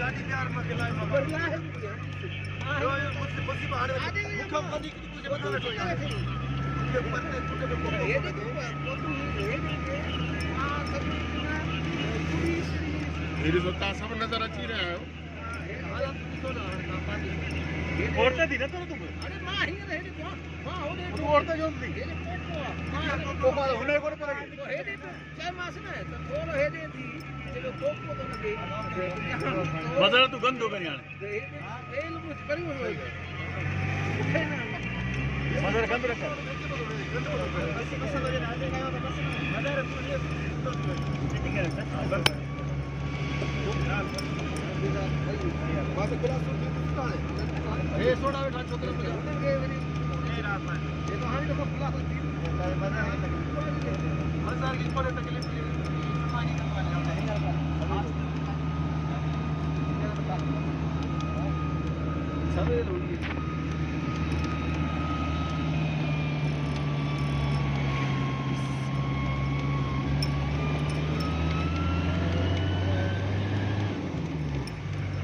लाठी प्यार में खिलाए बढ़िया है जो मुझसे बाहर मुखम बनी की तुझे बता रहा यार ये पत्ते टूटे पे ये देखो हां सभी ये रिजल्ट सब नजर आ रहा है हालत तो ना औरते थी ना तो तुम अरे मां ही रहे हां हो दे तू औरते जो थी को मां होने को पर हे दे चाहे मां से ना तो थोड़ो हे दे थी चलो को तो लगे बदल तू गंदो कर यार ए लोग करी हो उठे ना मदर गंद रख बस लगे राजे का बस मदर ठीक है बस बिना सुन ए सोडा बैठा छोकरे पे ए रात में ये तो हां तो खुला होती है हजार की पड़े तकलीफ पानी का पानी सब लोग